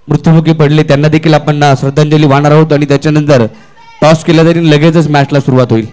मृत्युमुखी पडले त्यांना देखील आपण श्रद्धांजली वाहणार आहोत आणि त्याच्यानंतर टॉस केला तरी लगेचच मॅचला सुरुवात होईल.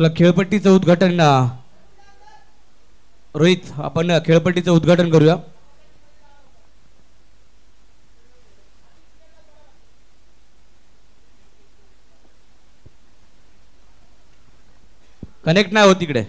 चला खेळपट्टीचं उद्घाटन रोहित आपण खेळपट्टीचं उद्घाटन करूया. कनेक्ट नाही होत तिकडे.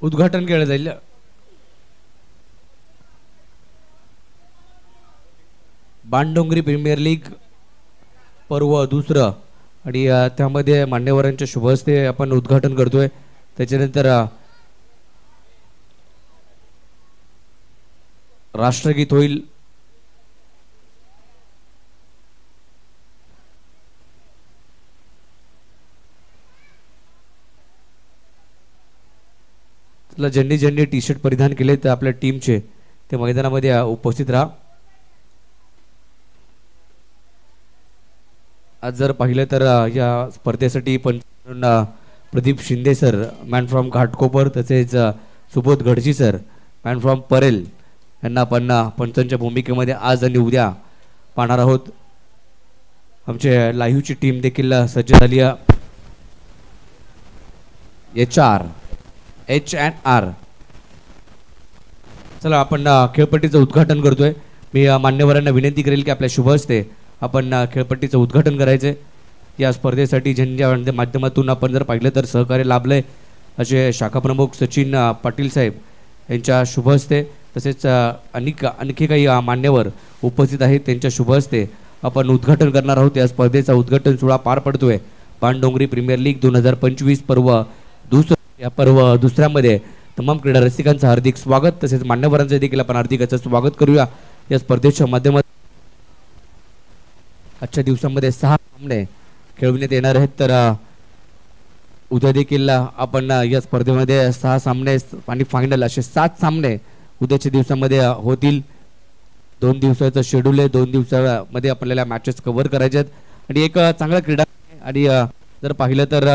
उद्घाटन केलं जाईल. बाणडोंगरी प्रीमियर लीग पर्व दुसरं आणि त्यामध्ये मान्यवरांच्या शुभ हस्ते आपण उद्घाटन करतोय. त्याच्यानंतर राष्ट्रगीत होईल. ज्यांनी ज्यांनी टी शर्ट परिधान केले तर आपल्या टीमचे ते मैदानामध्ये उपस्थित राहा. आज जर पाहिलं तर या स्पर्धेसाठी Pradeep Shinde sir man from Ghatkopar तसेच Subodh Gadji sir man from Parel यांना आपण पंचांच्या भूमिकेमध्ये आज आणि उद्या पाहणार आहोत. आमचे लाईव्हची टीम देखील सज्ज झाली आहे. HR. चला आपण खेळपट्टीचं उद्घाटन करतोय. मी मान्यवरांना विनंती करेल की आपल्या शुभ हस्ते आपण खेळपट्टीचं उद्घाटन करायचे. या स्पर्धेसाठी ज्यांच्या माध्यमातून आपण जर पाहिलं तर सहकार्य लाभलंय असे शाखा प्रमुख सचिन पाटील साहेब यांच्या शुभ हस्ते तसेच आणखी काही मान्यवर उपस्थित आहेत त्यांच्या शुभ हस्ते आपण उद्घाटन करणार आहोत. या स्पर्धेचा उद्घाटन सोहळा पार पडतोय. बाणडोंगरी प्रीमियर लीग 2025 पर्व दुसरं. या पर्व दुसऱ्यामध्ये तमाम क्रीडा रसिकांचं हार्दिक स्वागत तसेच मान्यवरांचं देखील आपण हार्दिक असं स्वागत करूया. या स्पर्धेच्या माध्यमातून आजच्या दिवसामध्ये 6 सामने खेळविण्यात येणार आहेत. तर उद्या देखील आपण या स्पर्धेमध्ये 6 सामने आणि फायनल असे 7 सामने उद्याच्या दिवसामध्ये होतील. 2 दिवसाचं शेड्यूल आहे. 2 दिवसामध्ये आपल्याला मॅचेस कव्हर करायचे आहेत आणि एक चांगला क्रीडा आणि जर पाहिलं तर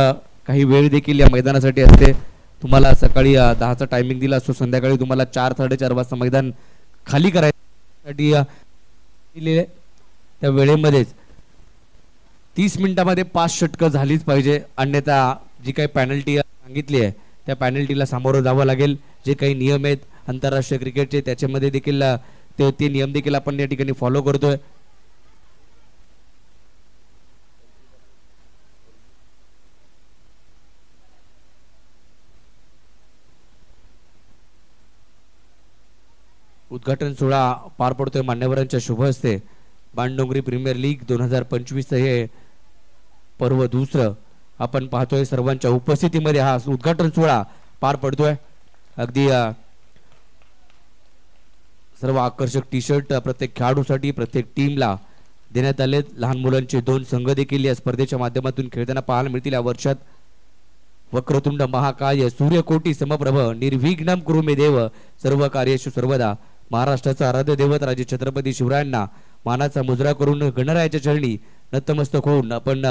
काही वेळ देखील या मैदानासाठी असते. तुम्हाला सकाळी 10चा टायमिंग दिला असतो. संध्याकाळी तुम्हाला 4-4:30 वाजता मैदान खाली करायसाठी त्या वेळेमध्येच 30 मिनिटांमध्ये 5 षटकं झालीच पाहिजे. अन्यथा जी काही पॅनल्टी सांगितली आहे त्या पॅनल्टीला सामोरं जावं लागेल. जे काही नियम आहेत आंतरराष्ट्रीय क्रिकेटचे त्याच्यामध्ये देखील ते नियम देखील आपण या ठिकाणी फॉलो करतोय. उद्घाटन सोहळा पार पडतोय मान्यवरांच्या शुभ हस्ते. बाणडोंगरी प्रीमियर लीग 2025 हे पर्व दुसरं आपण पाहतोय. सर्वांच्या उपस्थितीमध्ये हा उद्घाटन सोहळा पार पडतोय. अगदी सर्व आकर्षक टी शर्ट प्रत्येक खेळाडूसाठी प्रत्येक टीमला देण्यात आले. लहान मुलांचे 2 संघ देखील या स्पर्धेच्या माध्यमातून खेळताना पाहायला मिळतील. या वर्षात वक्रतुंड महाकाय सूर्यकोटी समप्रभ निर्विघ्नं कुरु मे देव सर्व कार्येषु सर्वदा. महाराष्ट्राचा आराध्य दैवत राजे छत्रपती शिवरायांना मानाचा मुजरा करून गणरायाच्या चरणी नतमस्तक होऊन आपण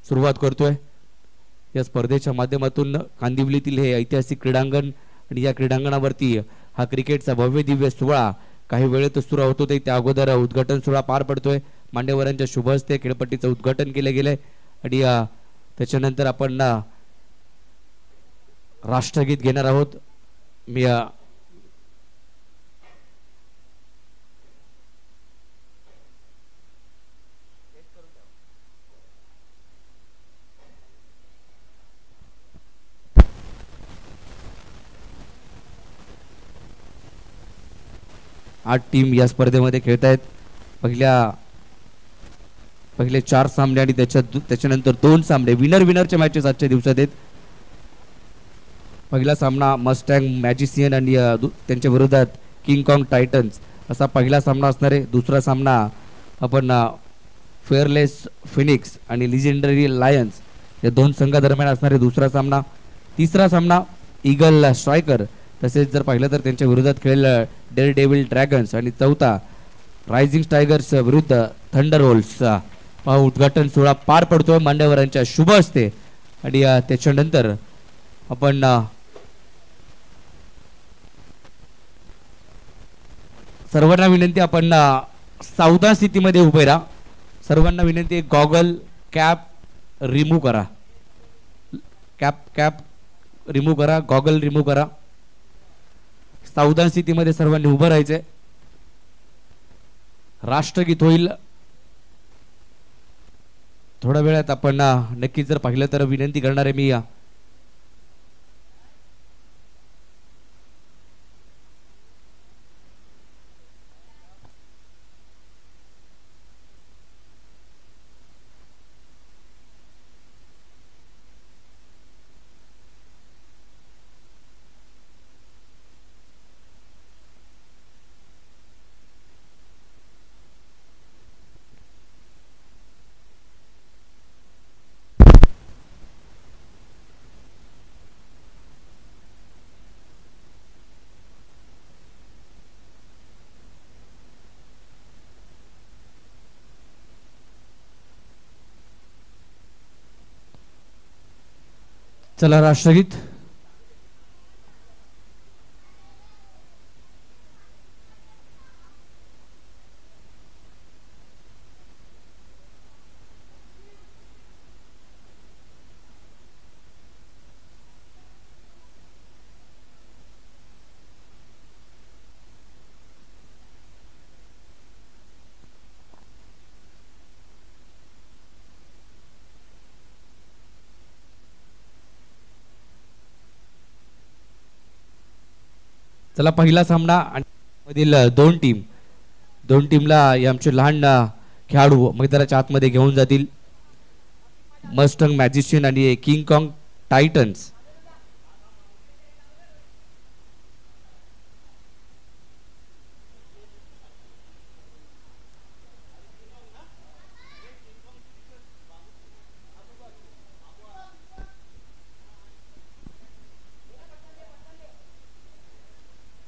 सुरुवात करतोय. या स्पर्धेच्या माध्यमातून कांदिवलीतील हे ऐतिहासिक क्रीडांगण आणि या क्रीडांगणावरती हा क्रिकेटचा भव्य दिव्य सोहळा काही वेळेतच सुरू होतो. त्या अगोदर उद्घाटन सोहळा पार पडतोय. मान्यवरांच्या शुभ हस्ते खेळपट्टीचं उद्घाटन केलं गेलंय आणि त्याच्यानंतर आपण राष्ट्रगीत घेणार आहोत. मी 8 टीम या स्पर्धेमध्ये खेळत आहेत. पहिले 4 सामने आणि त्याच्यानंतर 2 सामने विनरच्या मॅचेस आजच्या दिवसात आहेत. पहिला सामना मस्टँग मॅजिशियन आणि त्यांच्या विरोधात किंग कॉंग टायटन्स असा पहिला सामना असणार आहे. दुसरा सामना आपण फेअरलेस फिनिक्स आणि लिजेंडरी लायन्स या 2 संघादरम्यान असणार आहे दुसरा सामना. तिसरा सामना ईगल स्ट्रायकर तसेच जर पाहिलं तर त्यांच्या विरोधात खेळेल डेअर डेव्हिल ड्रॅगन्स आणि चौथा रायझिंग टायगर्स विरुद्ध थंडर होल्स उद्घाटन सोहळा पार पडतोय मान्यवरांच्या शुभ हस्ते. आणि त्याच्यानंतर आपण सर्वांना विनंती आपण सावधान स्थितीमध्ये उभे राहा. सर्वांना विनंती गॉगल कॅप रिमूव्ह करा. कॅप रिमूव्ह करा. गॉगल रिमूव्ह करा. सावधान स्थितीमध्ये सर्वांनी उभं राहायचंय. राष्ट्रगीत होईल थोड्या वेळात. आपण नक्कीच जर पाहिलं तर विनंती करणार आहे मी चला राष्ट्रगीत. चला पहिला सामना आणि मधील दोन टीमला आमचे लहान खेळाडू मैदानाच्या आतमध्ये घेऊन जातील. मस्टंग मॅजिशियन आणि किंग कॉंग टायटन्स.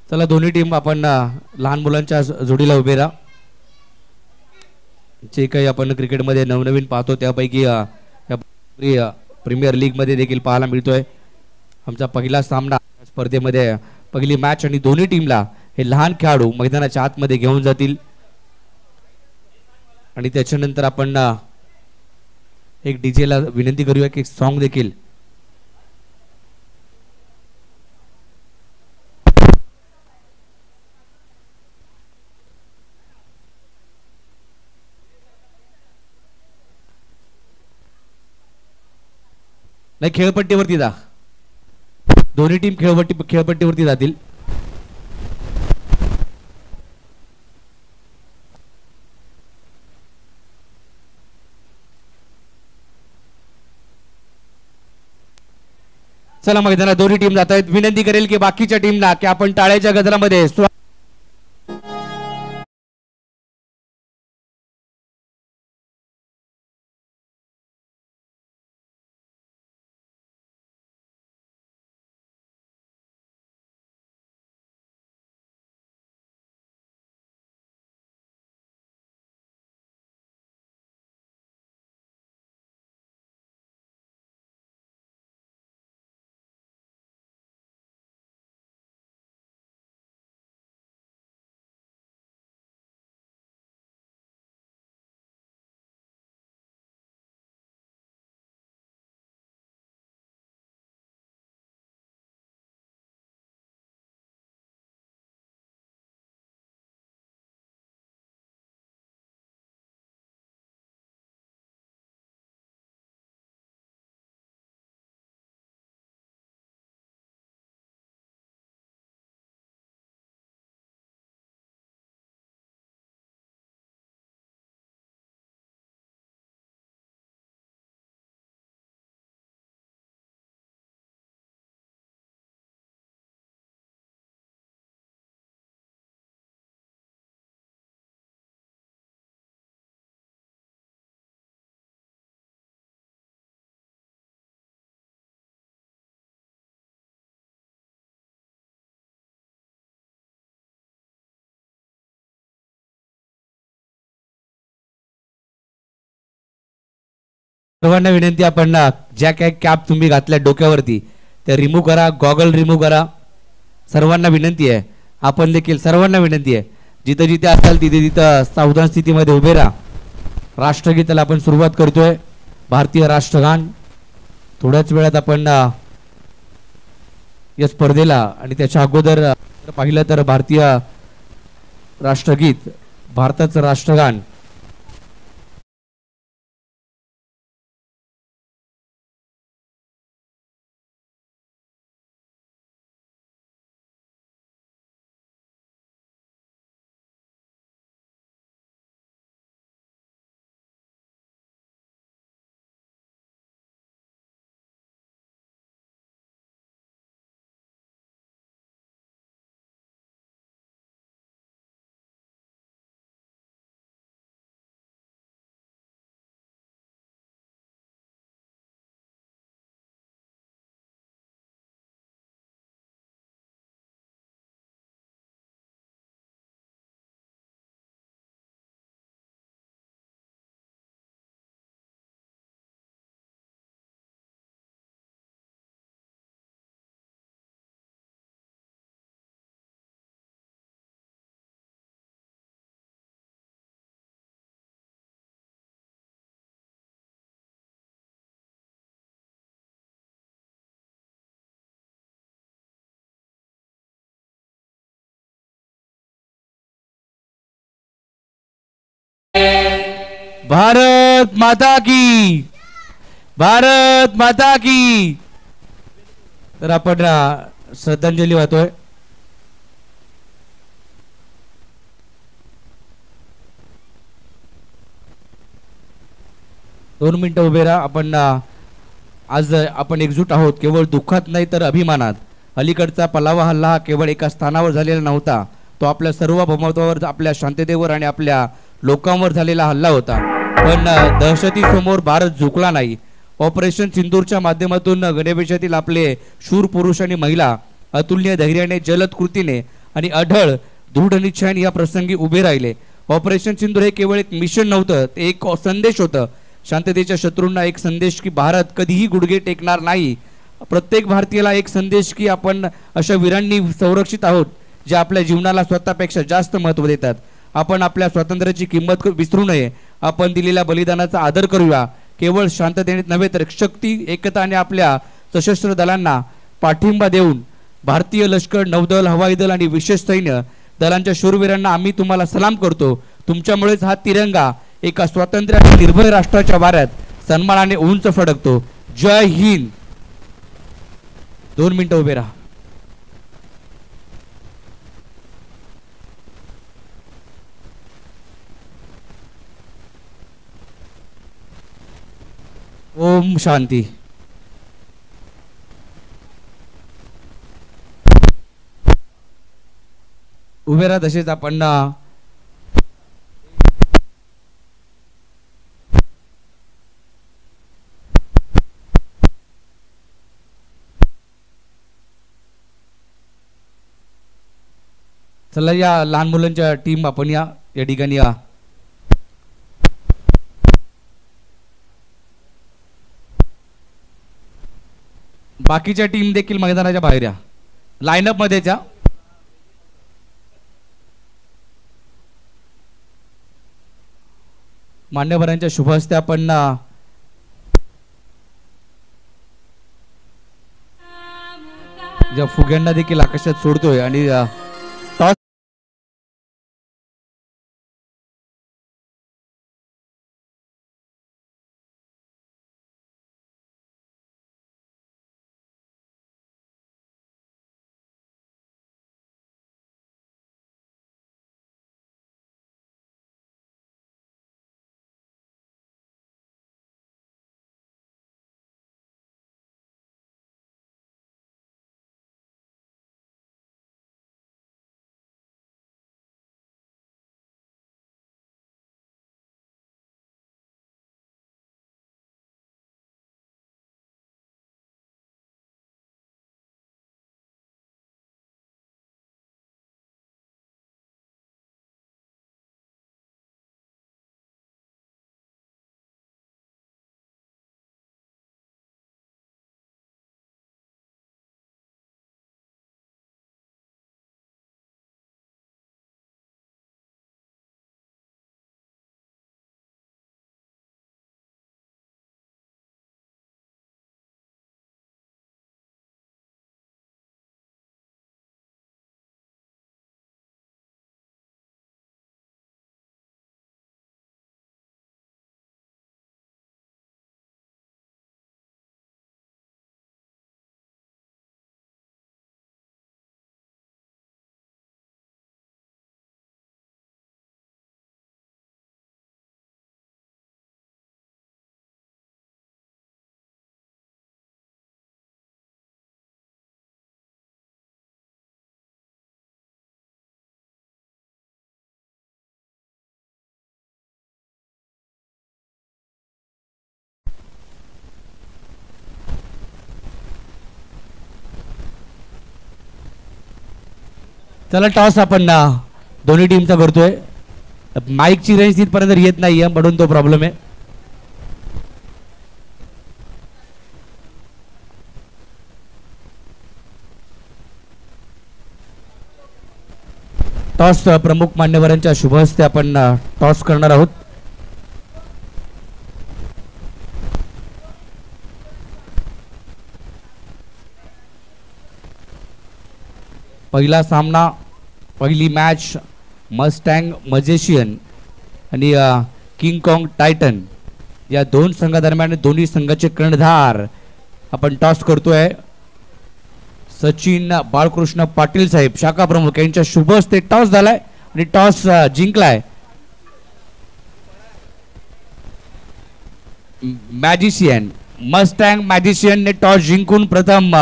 चला दोन्ही टीम आपण लहान मुलांच्या जोडीला उभे राहा. जे काही आपण क्रिकेटमध्ये नवनवीन पाहतो त्यापैकी प्रीमियर लीग मध्ये देखील पाहायला मिळतोय. आमचा पहिला सामना स्पर्धेमध्ये पहिली मॅच आणि दोन्ही टीमला हे लहान खेळाडू मैदानाच्या आतमध्ये घेऊन जातील. आणि त्याच्यानंतर आपण एक डीजे ला विनंती करूया की एक सॉन्ग देखील नाही. खेळपट्टीवरती जा. दोन्ही टीम खेळपट्टीवरती जातील. चला मैदानात दोन्ही टीम जात आहेत. विनंती करेल की बाकीच्या टीमला की आपण टाळ्याच्या गजरामध्ये सर्वांना विनंती, आपण ज्या काही कॅप तुम्ही घातल्या डोक्यावरती त्या रिमूव्ह करा, गॉगल रिमूव्ह करा. सर्वांना विनंती आहे, आपण देखील सर्वांना विनंती आहे, जिथे जिथे असाल तिथे तिथं सावधान स्थितीमध्ये उभे राहा. राष्ट्रगीताला आपण सुरुवात करतोय. भारतीय राष्ट्रगान थोड्याच वेळात आपण या स्पर्धेला, आणि त्याच्या अगोदर पाहिलं तर भारतीय राष्ट्रगीत, भारताचं राष्ट्रगान भारत माता की, भारत माता की. तर आपण श्रद्धांजली वाहतोय. दोन मिनिटं उभे राहा. आपण आज आपण एकजूट आहोत, केवळ दुःखात नाही तर अभिमानात. अलीकडचा पलावा हल्ला हा केवळ एका स्थानावर झालेला नव्हता, तो आपल्या सार्वभौमत्वावर, आपल्या शांततेवर आणि आपल्या लोकांवर झालेला हल्ला होता. पण दहशतीसमोर भारत झुकला नाही. ऑपरेशन सिंदूरच्या माध्यमातून गणेशेतील आपले शूर पुरुष आणि महिला अतुलनीय धैर्याने, जलद कृतीने आणि अढळ दृढ निश्चयाने या प्रसंगी उभे राहिले. ऑपरेशन सिंदूर हे केवळ एक मिशन नव्हतं, ते एक संदेश होतं. शांततेच्या शत्रूंना एक संदेश की भारत कधीही गुडघे टेकणार नाही. प्रत्येक भारतीयाला एक संदेश की आपण अशा वीरांनी संरक्षित आहोत, जे आपल्या जीवनाला स्वतःपेक्षा जास्त महत्त्व देतात. आपण आपल्या स्वातंत्र्याची किंमत विसरू नये. आपण दिलेल्या बलिदानाचा आदर करूया. केवळ शांततेने नव्हे तर शक्ती, एकता आणि आपल्या सशस्त्र दलांना पाठिंबा देऊन भारतीय लष्कर, नौदल, हवाई दल आणि विशेष सैन्य दलांच्या शूरवीरांना आम्ही तुम्हाला सलाम करतो. तुमच्यामुळेच हा तिरंगा एका स्वातंत्र्य आणि निर्भय राष्ट्राच्या वाऱ्यात सन्मानाने उंच फडकतो. जय हिंद. 2 मिनिटं उभे राहा. ओम शांती. उभे राहा. तसेच आपण चला, या लहान मुलांच्या टीम आपण या ठिकाणी या. बाकीच्या टीम देखील मैदानाच्या बाहेर या, लाईनअप मध्ये या. मान्यवरांच्या शुभ हस्ते आपण ज्या फुग्यांना देखील आकाशात सोडतोय आणि चला टॉस आपण दोन्ही टीमचा करतोय. माईकची रेंज तिथपर्यंत येत नाहीये म्हणून तो प्रॉब्लेम आहे. टॉस प्रमुख मान्यवरांच्या शुभ हस्ते आपण टॉस करणार आहोत. पहिला सामना, पहिली मॅच मस्टँग मजेशियन आणि किंग कॉंग टायटन या दोन संघादरम्यान दोन्ही संघाचे कर्णधार आपण टॉस करतोय. सचिन बाळकृष्ण पाटील साहेब शाखा प्रमुख यांच्या शुभ हस्ते टॉस झालाय आणि टॉस जिंकलाय मॅजिशियन. मस्टँग मॅजिशियनने टॉस जिंकून प्रथम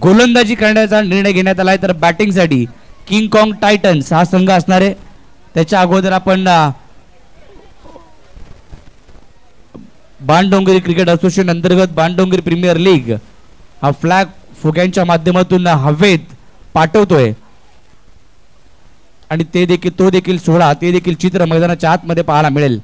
गोलंदाजी करण्याचा निर्णय घेण्यात आलाय. तर बॅटिंगसाठी किंग कॉंग टायटन्स हा संघ असणार आहे. त्याच्या अगोदर आपण बाणडोंगरी क्रिकेट असोसिएशन अंतर्गत बाणडोंगरी प्रीमियर लीग हा फ्लॅग फुग्यांच्या माध्यमातून हवेत पाठवतोय आणि तो देखील सोहळा, ते देखील चित्र मैदानाच्या आतमध्ये पाहायला मिळेल.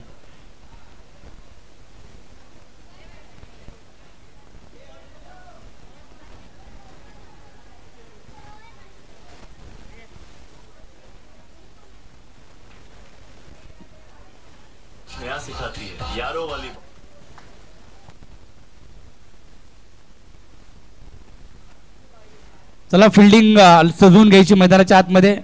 चला फिल्डिंग सजवून घ्यायची मैदानाच्या आतमध्ये.